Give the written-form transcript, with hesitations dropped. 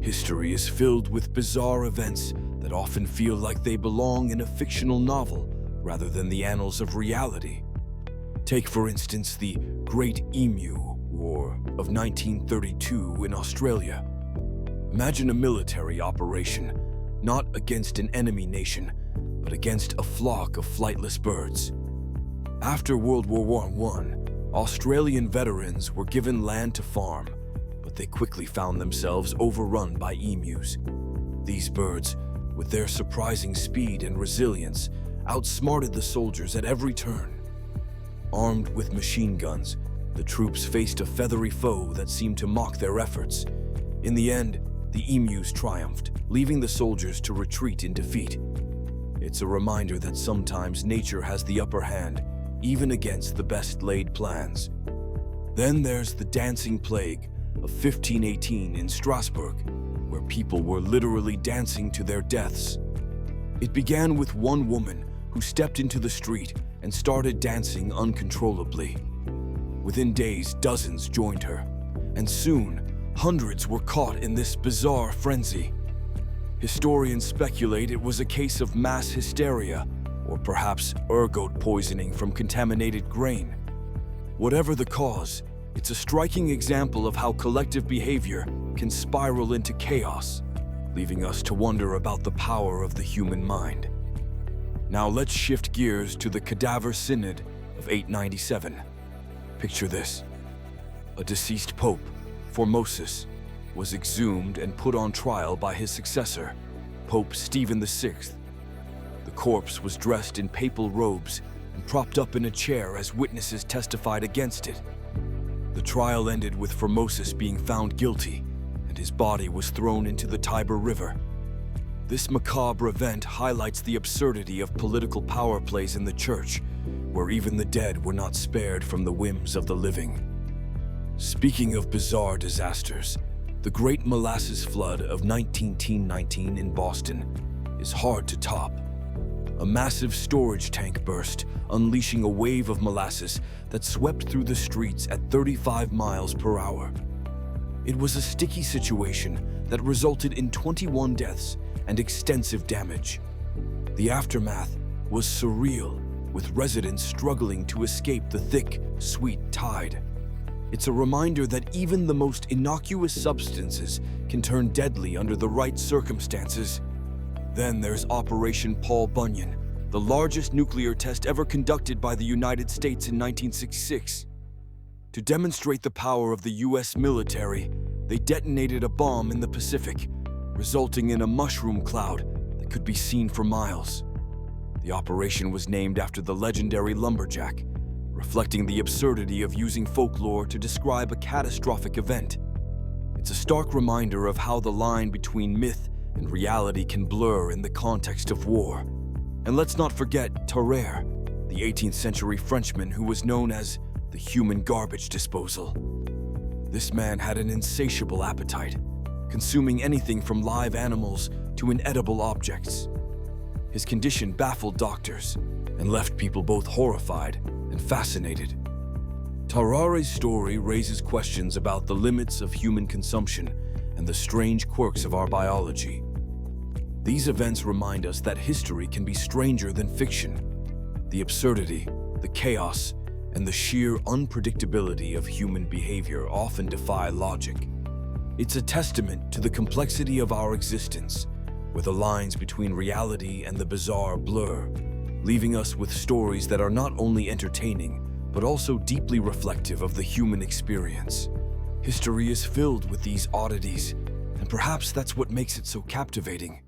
History is filled with bizarre events that often feel like they belong in a fictional novel rather than the annals of reality. Take, for instance, the Great Emu War of 1932 in Australia. Imagine a military operation, not against an enemy nation, but against a flock of flightless birds. After World War I, Australian veterans were given land to farm, but they quickly found themselves overrun by emus. These birds, with their surprising speed and resilience, outsmarted the soldiers at every turn. Armed with machine guns, the troops faced a feathery foe that seemed to mock their efforts. In the end, the emus triumphed, leaving the soldiers to retreat in defeat. It's a reminder that sometimes nature has the upper hand, even against the best-laid plans. Then there's the dancing plague of 1518 in Strasbourg, where people were literally dancing to their deaths. It began with one woman who stepped into the street and started dancing uncontrollably. Within days, dozens joined her, and soon, hundreds were caught in this bizarre frenzy. Historians speculate it was a case of mass hysteria, or perhaps ergot poisoning from contaminated grain. Whatever the cause, it's a striking example of how collective behavior can spiral into chaos, leaving us to wonder about the power of the human mind. Now let's shift gears to the Cadaver Synod of 897. Picture this. A deceased pope, Formosus, was exhumed and put on trial by his successor, Pope Stephen VI. The corpse was dressed in papal robes and propped up in a chair as witnesses testified against it. The trial ended with Formosus being found guilty, and his body was thrown into the Tiber River. This macabre event highlights the absurdity of political power plays in the church, where even the dead were not spared from the whims of the living. Speaking of bizarre disasters, the Great Molasses Flood of 1919 in Boston is hard to top. A massive storage tank burst, unleashing a wave of molasses that swept through the streets at 35 miles per hour. It was a sticky situation that resulted in 21 deaths and extensive damage. The aftermath was surreal, with residents struggling to escape the thick, sweet tide. It's a reminder that even the most innocuous substances can turn deadly under the right circumstances. Then there's Operation Paul Bunyan, the largest nuclear test ever conducted by the United States in 1966. To demonstrate the power of the US military, they detonated a bomb in the Pacific, resulting in a mushroom cloud that could be seen for miles. The operation was named after the legendary lumberjack, reflecting the absurdity of using folklore to describe a catastrophic event. It's a stark reminder of how the line between myth and reality can blur in the context of war. And let's not forget Tarare, the 18th century Frenchman who was known as the human garbage disposal. This man had an insatiable appetite, consuming anything from live animals to inedible objects. His condition baffled doctors and left people both horrified and fascinated. Tarare's story raises questions about the limits of human consumption and the strange quirks of our biology. These events remind us that history can be stranger than fiction. The absurdity, the chaos, and the sheer unpredictability of human behavior often defy logic. It's a testament to the complexity of our existence, where the lines between reality and the bizarre blur, leaving us with stories that are not only entertaining, but also deeply reflective of the human experience. History is filled with these oddities, and perhaps that's what makes it so captivating.